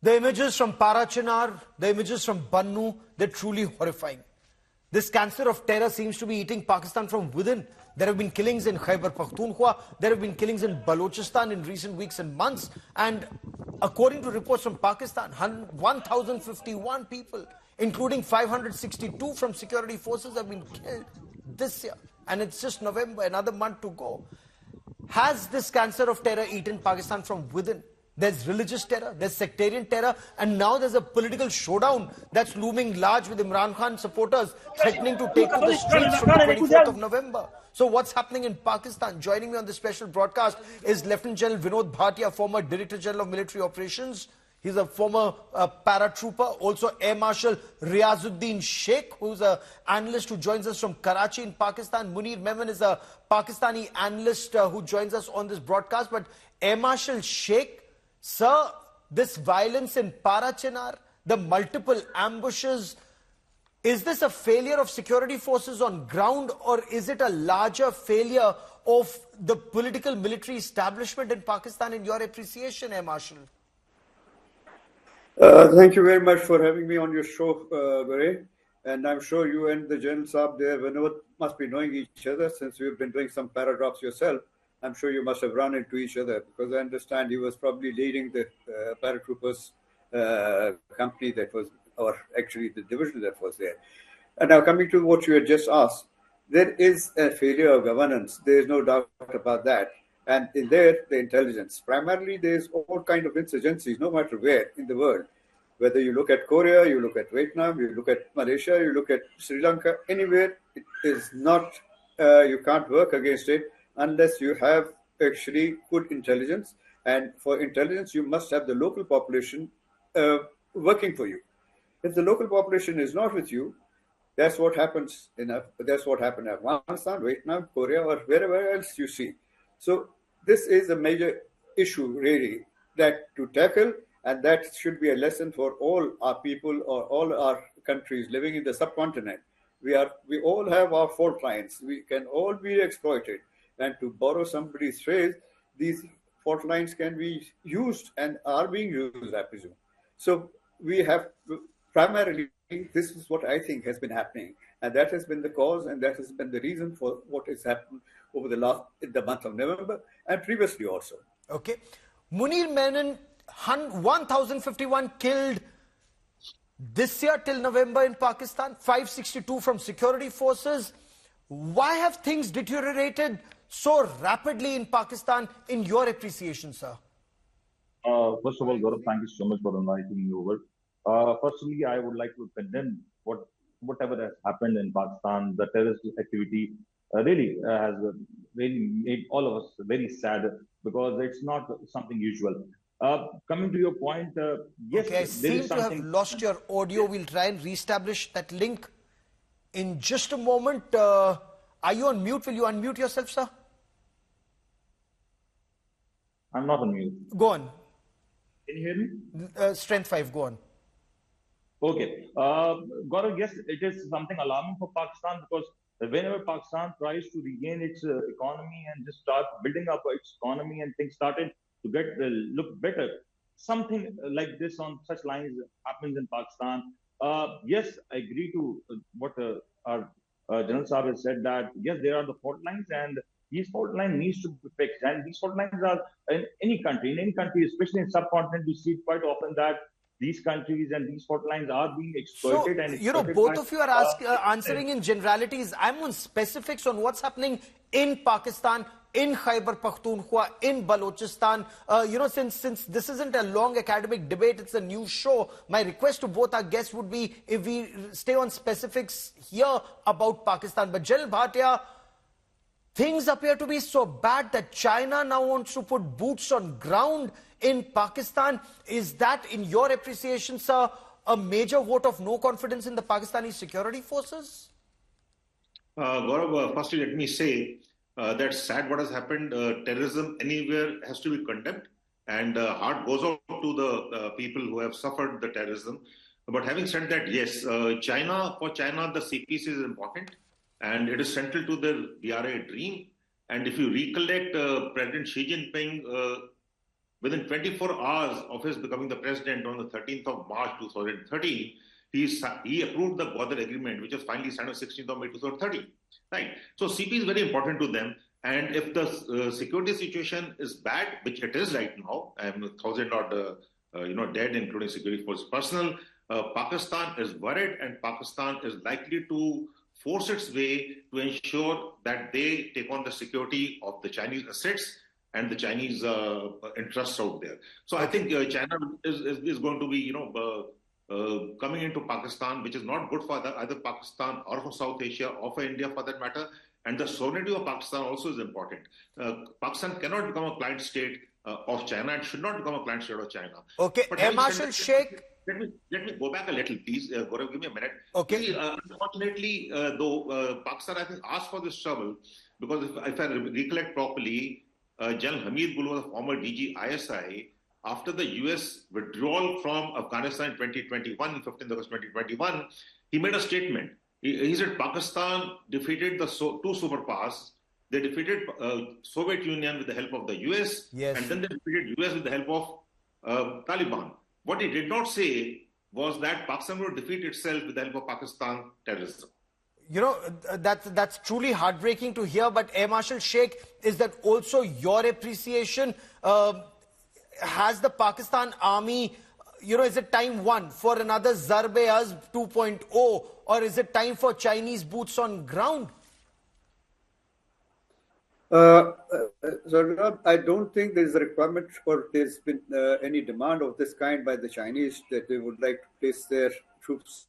The images from Parachinar, the images from Bannu, they're truly horrifying. This cancer of terror seems to be eating Pakistan from within. There have been killings in Khyber Pakhtunkhwa, there have been killings in Balochistan in recent weeks and months, and according to reports from Pakistan, 1,051 people, including 562 from security forces, have been killed this year. And it's just November, another month to go. Has this cancer of terror eaten Pakistan from within? There's religious terror, there's sectarian terror, and now there's a political showdown that's looming large with Imran Khan supporters threatening to take to the streets from the 24th of November. So what's happening in Pakistan? Joining me on this special broadcast is Lieutenant General Vinod Bhatia, former Director General of Military Operations. He's a former paratrooper, also Air Marshal Riazuddin Sheikh, who's an analyst who joins us from Karachi in Pakistan. Munir Memon is a Pakistani analyst who joins us on this broadcast. But Air Marshal Sheikh, sir, this violence in Parachinar, the multiple ambushes, is this a failure of security forces on ground, or is it a larger failure of the political military establishment in Pakistan, in your appreciation, Air Marshal? Thank you very much for having me on your show, Gore. And I'm sure you and the General Saab there, Vinod, must be knowing each other since you've been doing some paragraphs yourself. I'm sure you must have run into each other because I understand he was probably leading the paratroopers company that was, or actually the division that was there. And now coming to what you had just asked, there is a failure of governance. There is no doubt about that. And in there, the intelligence. Primarily, there's all kind of insurgencies, no matter where in the world. Whether you look at Korea, you look at Vietnam, you look at Malaysia, you look at Sri Lanka, anywhere, it is not, you can't work against it unless you have actually good intelligence. And for intelligence, you must have the local population working for you. If the local population is not with you, that's what happens that's what happened in Afghanistan, Vietnam, Korea, or wherever else you see. So this is a major issue, really, that to tackle, and that should be a lesson for all our people or all our countries living in the subcontinent. We all have our fault lines. We can all be exploited. And to borrow somebody's phrase, these fault lines can be used and are being used, I presume. So we have primarily, this is what I think has been happening. And that has been the cause, and that has been the reason for what has happened over the month of November and previously also. Okay. Munir Menon, 1,051 killed this year till November in Pakistan, 562 from security forces. Why have things deteriorated so rapidly in Pakistan, in your appreciation, sir? First of all, Gaurav, thank you so much for inviting me over. Firstly, I would like to condemn whatever has happened in Pakistan. The terrorist activity really has really made all of us very sad because it's not something usual. Coming to your point, yes, okay, I seem to have lost your audio. We'll try and reestablish that link in just a moment. Are you on mute? Will you unmute yourself, sir? I'm not on mute. Go on. Can you hear me? Strength 5, go on. Okay. Gaurav, yes, it is something alarming for Pakistan because whenever Pakistan tries to regain its economy and just start building up its economy and things started to get look better, something like this on such lines happens in Pakistan. Yes, I agree to what our General Saab has said, that yes, there are the fault lines and these fault lines needs to be fixed. And these fault lines are in any country, especially in subcontinent, we see quite often that these countries and these fault lines are being exploited. So, and you know, both of you are answering in generalities. I'm on specifics on what's happening in Pakistan, in Khyber Pakhtunkhwa, in Balochistan. You know, since this isn't a long academic debate, it's a news show, my request to both our guests would be if we stay on specifics here about Pakistan. But General Bhatia, things appear to be so bad that China now wants to put boots on ground in Pakistan. Is that, in your appreciation, sir, a major vote of no confidence in the Pakistani security forces? Gaurav, firstly, let me say that's sad what has happened. Terrorism anywhere has to be condemned, and heart goes out to the people who have suffered the terrorism. But having said that, yes, for China, the CPC is important, and it is central to the DRA dream. And if you recollect, President Xi Jinping within 24 hours of his becoming the president on the 13th of March 2013, he approved the Gwadar Agreement, which was finally signed on 16th of May 2013. Right. So CP is very important to them. And if the security situation is bad, which it is right now, 1,000 odd dead, including security force personnel, Pakistan is worried, and Pakistan is likely to force its way to ensure that they take on the security of the Chinese assets and the Chinese interests out there. So I think China is going to be, coming into Pakistan, which is not good for either Pakistan or for South Asia or for India for that matter. And the sovereignty of Pakistan also is important. Pakistan cannot become a client state of China and should not become a client state of China. Okay, Air Marshal Sheikh. Let me go back a little, please. Gaurav, give me a minute. Okay. See, unfortunately, though, Pakistan, I think, asked for this trouble because if I recollect properly, General Hamid Gul was a former DG ISI. After the US withdrawal from Afghanistan in 2021, 15th August 2021, he made a statement. He said Pakistan defeated the two superpowers. They defeated Soviet Union with the help of the US, yes, and then they defeated US with the help of Taliban. What he did not say was that Pakistan would defeat itself with the help of Pakistan terrorism. You know, that's truly heartbreaking to hear. But Air Marshal Sheikh, is that also your appreciation? Has the Pakistan army, is it time one for another Zarb-e-Azb 2.0, or is it time for Chinese boots on ground? So I don't think there's a requirement or there's been any demand of this kind by the Chinese that they would like to place their troops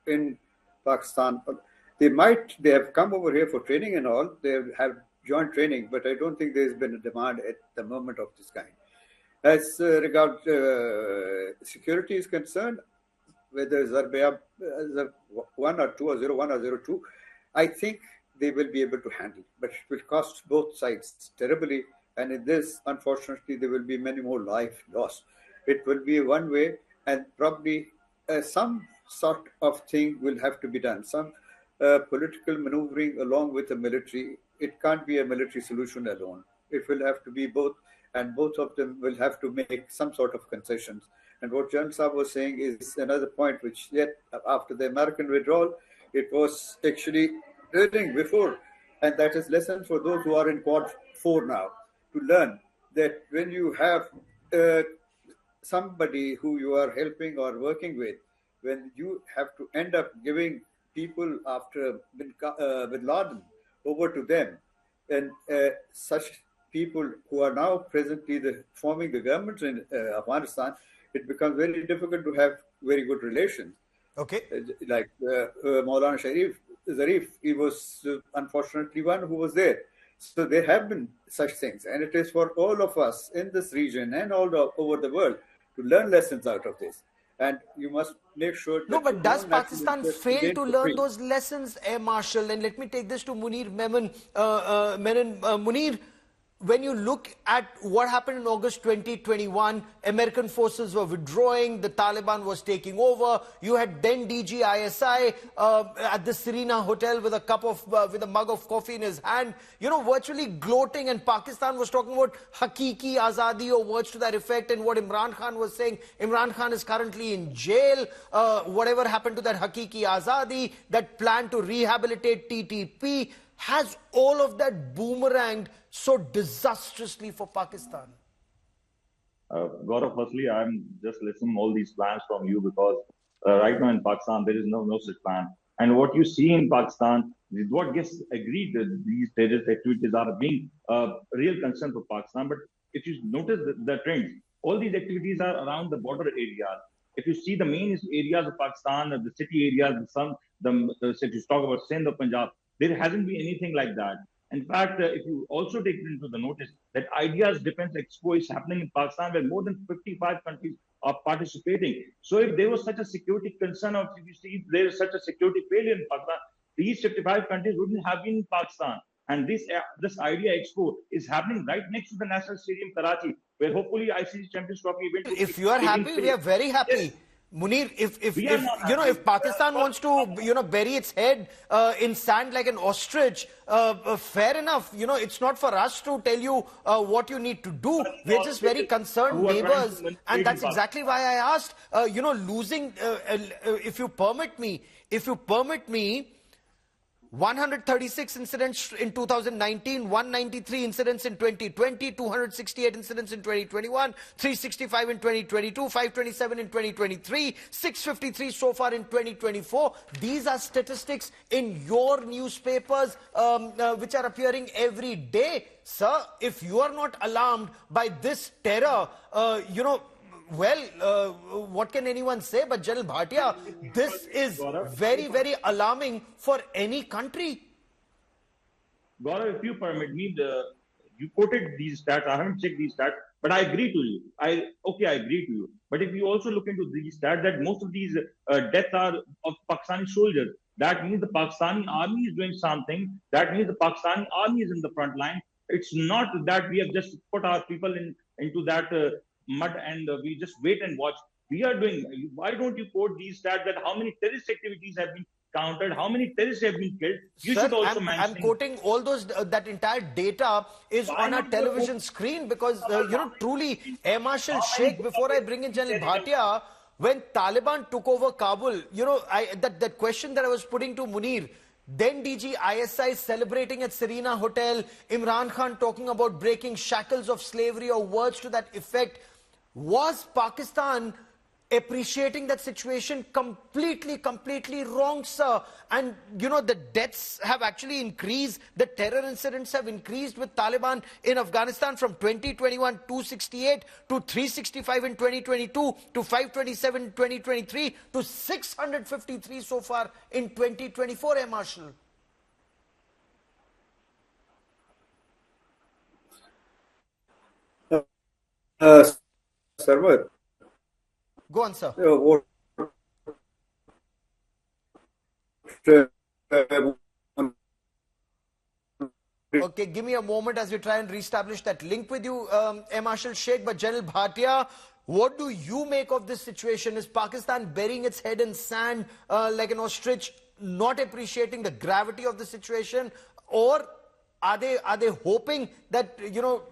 in Pakistan. They have come over here for training and all. They have joint training, but I don't think there's been a demand at the moment of this kind. As regard security is concerned, whether Zarb-e-Azb 1 or 2 or 01 or 02, I think they will be able to handle. But it will cost both sides terribly. And in this, unfortunately, there will be many more lives lost. It will be one way, and probably some sort of thing will have to be done. Some political maneuvering along with the military. It can't be a military solution alone. It will have to be both, and both of them will have to make some sort of concessions. And what General Saab was saying is another point, which yet after the American withdrawal, it was actually learning before, and that is lesson for those who are in Quad 4 now, to learn that when you have somebody who you are helping or working with, when you have to end up giving people after Bin Laden over to them, and such people who are now presently forming the government in Afghanistan, it becomes very difficult to have very good relations. Okay. Like Maulana Zarif, he was unfortunately one who was there. So there have been such things, and it is for all of us in this region and all over the world to learn lessons out of this. And you must make sure that... No, but does Pakistan fail to learn those lessons, Air Marshal? And let me take this to Munir Menon. Munir, when you look at what happened in August 2021, American forces were withdrawing, the Taliban was taking over. You had then DG ISI at the Serena Hotel with a mug of coffee in his hand, virtually gloating, and Pakistan was talking about Hakiki Azadi or words to that effect. And what Imran Khan was saying, Imran Khan is currently in jail. Whatever happened to that Hakiki Azadi, that plan to rehabilitate TTP, has all of that boomeranged so disastrously for Pakistan? Gaurav, firstly, I'm just listening all these plans from you because right now in Pakistan, there is no such plan. And what you see in Pakistan is what gets agreed that these terrorist activities are being a real concern for Pakistan. But if you notice the trends, all these activities are around the border areas. If you see the main areas of Pakistan, the city areas, if you talk about Sindh or Punjab, there hasn't been anything like that. In fact, if you also take into the notice that Ideas Defense Expo is happening in Pakistan, where more than 55 countries are participating. So if there was such a security concern, or if you see there is such a security failure in Pakistan, these 55 countries wouldn't have been in Pakistan. And this Idea Expo is happening right next to the National Stadium, Karachi, where hopefully ICC Champions Trophy event. If you are happy, we are very happy. Yes. Munir, if We are not you know, happy. if Pakistan wants to, you know, bury its head in sand like an ostrich, fair enough. You know, it's not for us to tell you what you need to do. But the We're just very ostriches concerned who are trying to neighbors, manipulate and that's the exactly why I asked. You know, losing. If you permit me, 136 incidents in 2019, 193 incidents in 2020, 268 incidents in 2021, 365 in 2022, 527 in 2023, 653 so far in 2024. These are statistics in your newspapers, which are appearing every day. Sir, if you are not alarmed by this terror, you know, well, what can anyone say? But General Bhatia, this is very, very alarming for any country. Gaurav, if you permit me, you quoted these stats. I haven't checked these stats, but I agree to you. I agree to you. But if you also look into these stats, that most of these deaths are of Pakistani soldiers. That means the Pakistani army is doing something. That means the Pakistani army is in the front line. It's not that we have just put our people into that mud and we just wait and watch. We are doing. Why don't you quote these stats that how many terrorist activities have been counted, how many terrorists have been killed? You Sir, should also I'm mention. quoting all those, that entire data is on our television screen because, you know, truly, Air Marshal Sheikh, before I bring in General Bhatia, when Taliban took over Kabul, you know, that question that I was putting to Munir, then DG ISI celebrating at Serena Hotel, Imran Khan talking about breaking shackles of slavery or words to that effect. Was Pakistan appreciating that situation? Completely wrong, sir. And, you know, the deaths have actually increased. The terror incidents have increased with Taliban in Afghanistan from 2021, 268 to 365 in 2022 to 527 in 2023 to 653 so far in 2024, Air Marshal. Sarwar, Go on, sir. what Okay, give me a moment as we try and reestablish that link with you, Air Marshal Sheikh. But General Bhatia, what do you make of this situation? Is Pakistan burying its head in sand like an ostrich, not appreciating the gravity of the situation, or are they hoping that, you know,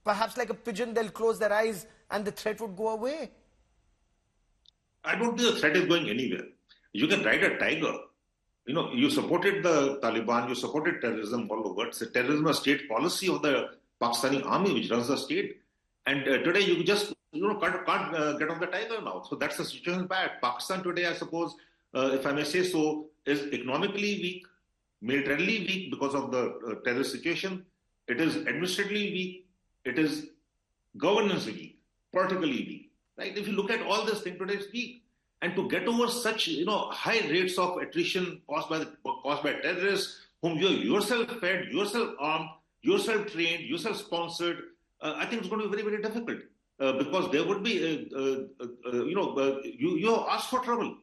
perhaps like a pigeon they'll close their eyes and the threat would go away? I don't think the threat is going anywhere. You can ride a tiger. You know, you supported the Taliban, you supported terrorism all over. It's a terrorism a state policy of the Pakistani army which runs the state. And today you just, you know, can't get on the tiger now. So that's the situation bad. Pakistan today, I suppose, if I may say so, is economically weak, militarily weak because of the terrorist situation. It is administratively weak. It is governance weak, politically weak. Right? If you look at all this thing today, it's weak. And to get over such, you know, high rates of attrition caused by terrorists, whom you yourself fed, yourself armed, yourself trained, yourself sponsored, I think it's going to be very, very difficult because there would be, you ask for trouble.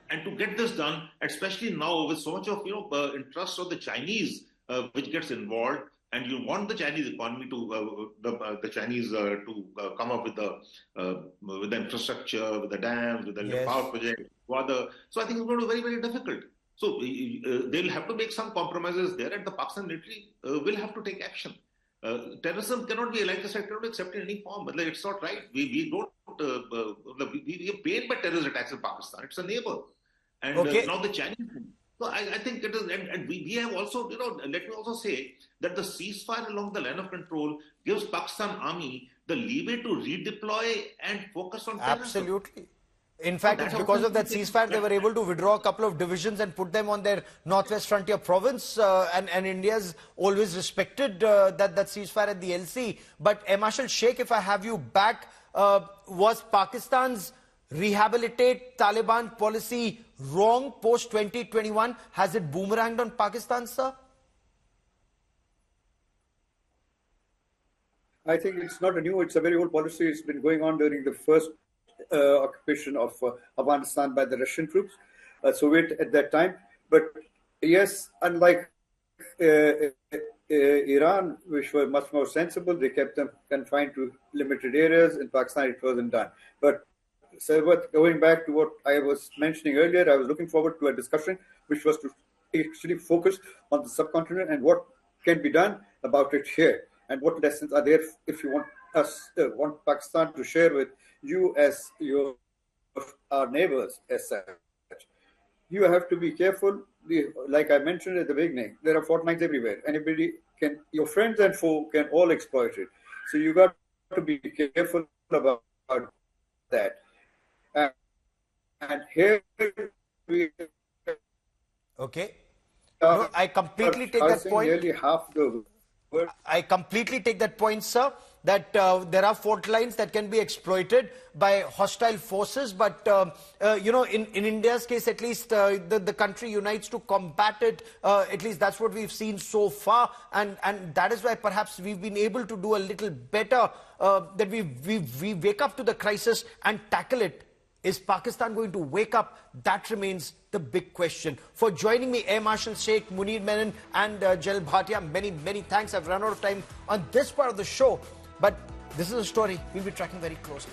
And to get this done, especially now with so much of, you know, interest of the Chinese, which gets involved, and you want the Chinese economy to, the Chinese to come up with the infrastructure, with the dams, with the power project, water. So I think it's going to be very, very difficult. So they'll have to make some compromises there, and the Pakistan military will have to take action. Terrorism cannot be, like I said, cannot be accepted in any form. But like, it's not right. We don't. We are paid by terrorist attacks in Pakistan. It's a neighbor, and now the Chinese. So I think it is, and we have also, you know, let me also say that the ceasefire along the line of control gives Pakistan army the leeway to redeploy and focus on terrorism. Absolutely. In fact, it's because of that ceasefire they were able to withdraw a couple of divisions and put them on their northwest frontier province. And India's always respected that ceasefire at the LC. But Air Marshal Sheikh, if I have you back, was Pakistan's rehabilitate Taliban policy wrong post 2021? Has it boomeranged on Pakistan, sir? I think it's not a new, it's a very old policy. It's been going on during the first occupation of Afghanistan by the Russian troops, Soviet at that time. But yes, unlike Iran, which were much more sensible, they kept them confined to limited areas. In Pakistan, it wasn't done. But Sarwat, going back to what I was mentioning earlier, I was looking forward to a discussion which was to actually focus on the subcontinent and what can be done about it here, and what lessons are there if you want Pakistan to share with you as our neighbors as such. You have to be careful. Like I mentioned at the beginning, there are fault lines everywhere. Your friends and foe can all exploit it. So you got to be careful about that. And here we Okay. No, I completely take that point. Nearly half the world. I completely take that point, sir, that there are fault lines that can be exploited by hostile forces. But, in India's case, at least the country unites to combat it. At least that's what we've seen so far. And that is why perhaps we've been able to do a little better, that we wake up to the crisis and tackle it. Is Pakistan going to wake up? That remains the big question. For joining me, Air Marshal Sheikh, Munir Menon and General Bhatia, many, many thanks. I've run out of time on this part of the show, but this is a story we'll be tracking very closely.